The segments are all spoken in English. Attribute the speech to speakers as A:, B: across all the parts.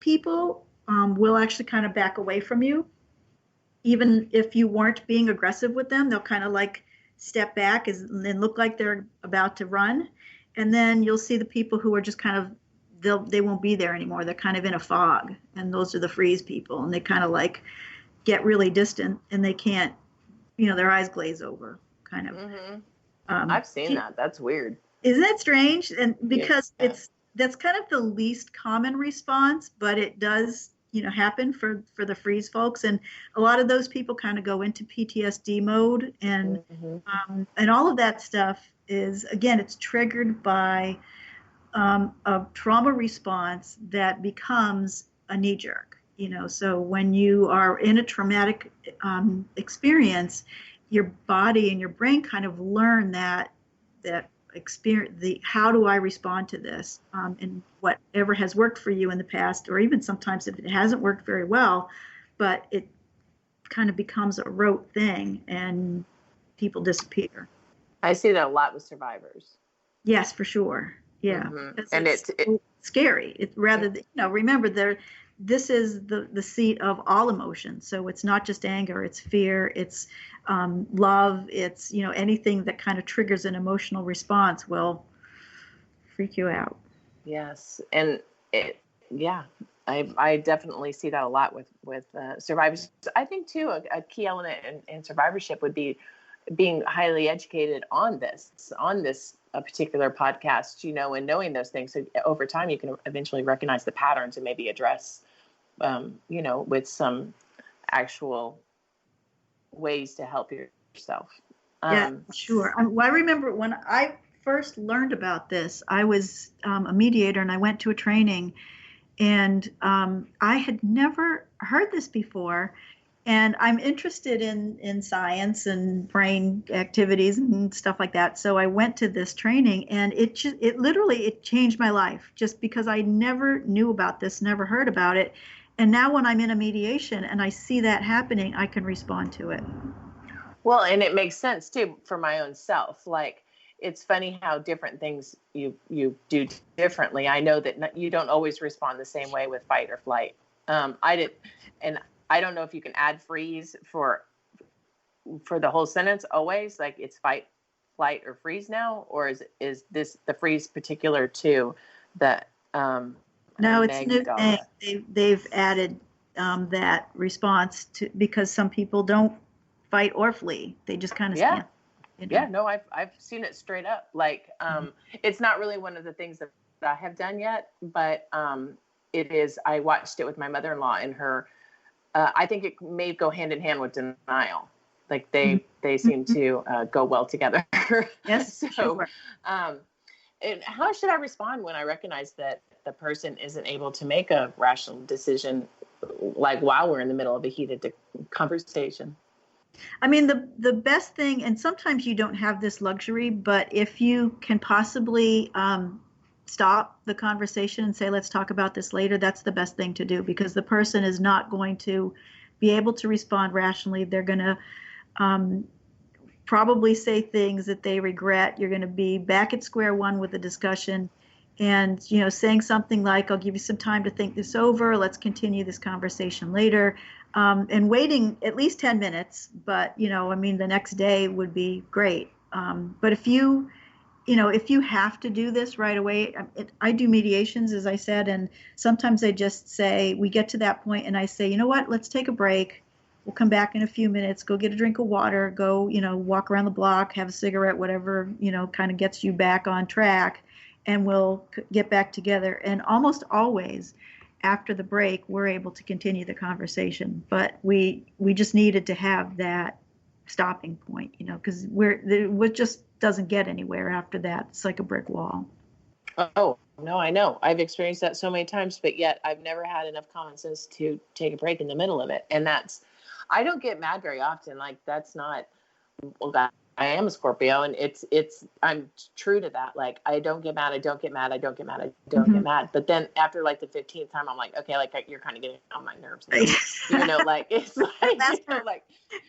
A: people will actually kind of back away from you. Even if you weren't being aggressive with them, they'll kind of like step back and look like they're about to run. And then you'll see the people who are just kind of, they won't be there anymore. They're kind of in a fog. And those are the freeze people. And they kind of like get really distant and they can't, their eyes glaze over kind of.
B: Mm-hmm. I've seen that. That's weird.
A: Isn't that strange? And because
B: Yeah.
A: that's kind of the least common response, but it does, happen for the freeze folks. And a lot of those people kind of go into PTSD mode, and and all of that stuff is, again, it's triggered by a trauma response that becomes a knee jerk. So when you are in a traumatic experience, your body and your brain kind of learn that experience, how do I respond to this, and whatever has worked for you in the past, or even sometimes if it hasn't worked very well, but it kind of becomes a rote thing and people disappear.
B: I see that a lot with survivors.
A: Yes, for sure. Yeah,
B: and
A: it's scary. It's rather, remember, this is the seat of all emotions. So it's not just anger, it's fear, it's love, it's, anything that kind of triggers an emotional response will freak you out.
B: Yes. And I definitely see that a lot with survivors. I think too, a key element in survivorship would be being highly educated on this particular podcast, and knowing those things. So over time, you can eventually recognize the patterns and maybe address, with some actual ways to help yourself.
A: Yeah, sure. I remember when I first learned about this, I was a mediator and I went to a training, and I had never heard this before. And I'm interested in science and brain activities and stuff like that. So I went to this training, and it literally changed my life, just because I never knew about this, never heard about it. And now when I'm in a mediation and I see that happening, I can respond to it.
B: Well, and it makes sense too for my own self. Like, it's funny how different things you do differently. I know that you don't always respond the same way with fight or flight. I don't know if you can add freeze for the whole sentence always, like it's fight, flight, or freeze now, or is this the freeze particular to that?
A: No, it's new thing. They've added that response to, because some people don't fight or flee; they just kind of stand.
B: Yeah, no, I've seen it straight up. Like, it's not really one of the things that I have done yet, but it is. I watched it with my mother-in-law and her. I think it may go hand in hand with denial. Like they seem to go well together.
A: Yes.
B: So,
A: sure.
B: And how should I respond when I recognize that the person isn't able to make a rational decision, like while we're in the middle of a heated conversation?
A: I mean, the best thing, and sometimes you don't have this luxury, but if you can possibly stop the conversation and say, let's talk about this later, that's the best thing to do, because the person is not going to be able to respond rationally. They're going to probably say things that they regret. You're going to be back at square one with the discussion, and saying something like, I'll give you some time to think this over, let's continue this conversation later, and waiting at least 10 minutes. But the next day would be great. But if you have to do this right away, I do mediations, as I said, and sometimes I just say, we get to that point and I say, you know what, let's take a break. We'll come back in a few minutes, go get a drink of water, go, walk around the block, have a cigarette, whatever, kind of gets you back on track, and we'll get back together. And almost always after the break, we're able to continue the conversation. But we just needed to have that stopping point, because it just doesn't get anywhere after that. It's like a brick wall.
B: Oh, no, I know. I've experienced that so many times, but yet I've never had enough common sense to take a break in the middle of it. And I don't get mad very often. Like, that's not, well, I am a Scorpio, and I'm true to that. Like, I don't get mad. I don't get mad. I don't get mad. I don't get mad. But then after like the 15th time, I'm like, okay, like you're kind of getting on my nerves now. Like, it's like, like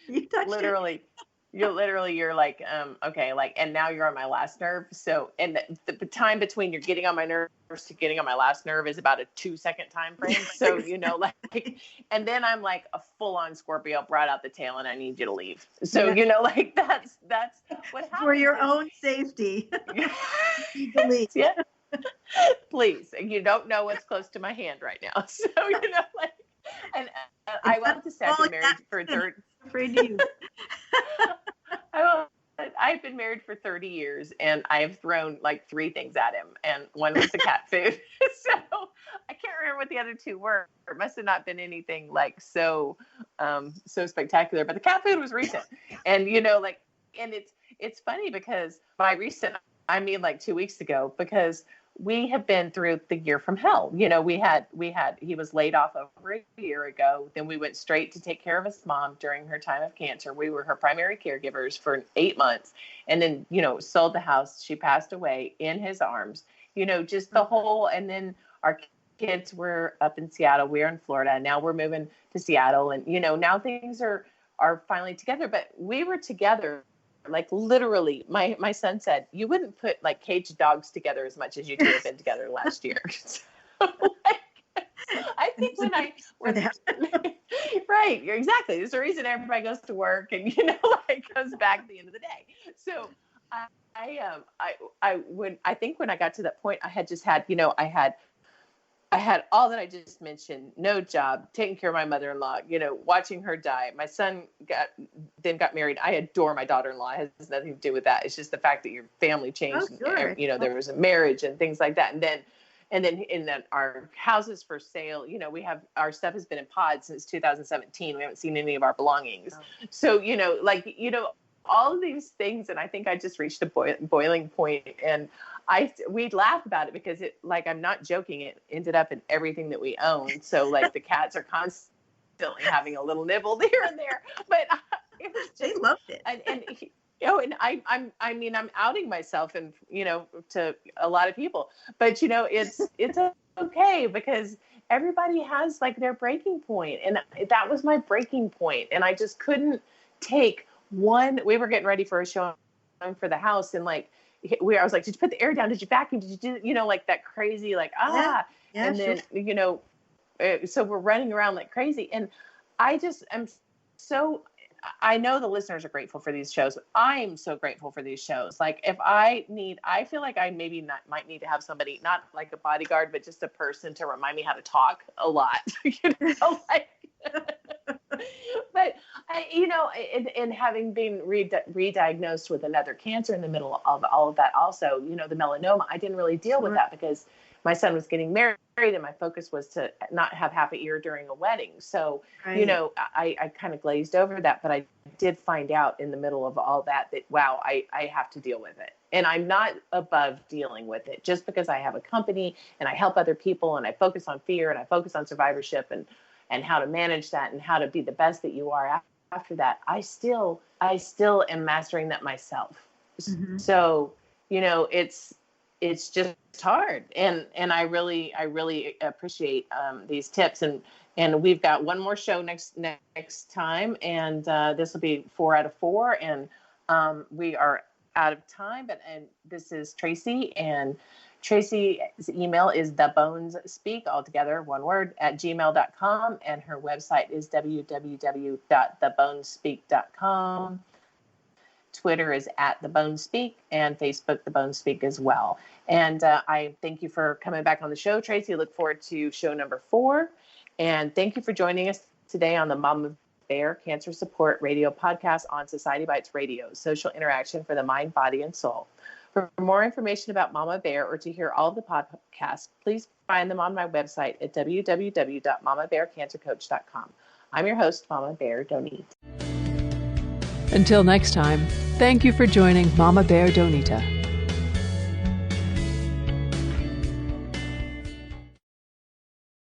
B: you literally. you're like, okay, like, and now you're on my last nerve. So, and the time between you're getting on my nerves to getting on my last nerve is about a 2-second time frame. So, like, and then I'm like a full on Scorpio brought out the tail and I need you to leave. So, like that's what happens.
A: For your own safety. You to leave.
B: Yeah. Please. You don't know what's close to my hand right now. So, like, and I want to say I've been married for 30.
A: Afraid to use.
B: I've been married for 30 years and I've thrown like 3 things at him. And one was the cat food. So I can't remember what the other 2 were. It must have not been anything like so spectacular, but the cat food was recent. And, like, and it's funny because by recent, I mean like 2 weeks ago, because we have been through the year from hell. He was laid off over a year ago. Then we went straight to take care of his mom during her time of cancer. We were her primary caregivers for 8 months. And then, sold the house. She passed away in his arms, just the whole, and then our kids were up in Seattle. We're in Florida. And now we're moving to Seattle. And, now things are finally together, but we were together. Like literally, my son said, you wouldn't put like caged dogs together as much as you 2 have been together last year. So, like, I think right, exactly. There's a reason everybody goes to work and, like comes back at the end of the day. So I think when I got to that point, I had just had, I had all that I just mentioned, no job, taking care of my mother-in-law, watching her die. My son got married. I adore my daughter-in-law. It has nothing to do with that. It's just the fact that your family changed.
A: Oh, sure.
B: There was a marriage and things like that. And then our house is for sale. We have, our stuff has been in pods since 2017. We haven't seen any of our belongings. Oh. So, all of these things. And I think I just reached a boiling point, and we'd laugh about it because I'm not joking. It ended up in everything that we own. So like the cats are constantly having a little nibble here and there, but it was just,
A: they loved it.
B: And I'm outing myself and, to a lot of people, but it's okay because everybody has like their breaking point. And that was my breaking point. And I just couldn't take we were getting ready for a show for the house. And like, I was like, did you put the air down? Did you vacuum? Did you do, like that crazy, like, yeah, and then, sure. So we're running around like crazy. And I just am I know the listeners are grateful for these shows. I'm so grateful for these shows. Like I feel like I might need to have somebody, not like a bodyguard, but just a person to remind me how to talk a lot, like, but in having been re-diagnosed with another cancer in the middle of all of that, also, the melanoma, I didn't really deal with that because my son was getting married and my focus was to not have half a ear during a wedding. So, right. I kind of glazed over that, but I did find out in the middle of all that, wow, I have to deal with it. And I'm not above dealing with it just because I have a company and I help other people and I focus on fear and I focus on survivorship and how to manage that and how to be the best that you are after that. I still am mastering that myself. Mm-hmm. So, it's just hard. And I really appreciate these tips. And we've got one more show next time. And this will be 4 out of 4. And we are out of time. And this is Tracy. And Tracy's email is thebonespeak, all together, one word, @gmail.com. And her website is www.thebonespeak.com. Twitter is @thebonespeak and Facebook, The Bone Speak as well. And I thank you for coming back on the show, Tracy. I look forward to show number 4. And thank you for joining us today on the Mama Bear Cancer Support Radio Podcast on Society Bites Radio, social interaction for the mind, body, and soul. For more information about Mama Bear or to hear all of the podcasts, please find them on my website at www.mamabearcancercoach.com. I'm your host, Mama Bear Donita.
C: Until next time, thank you for joining Mama Bear Donita.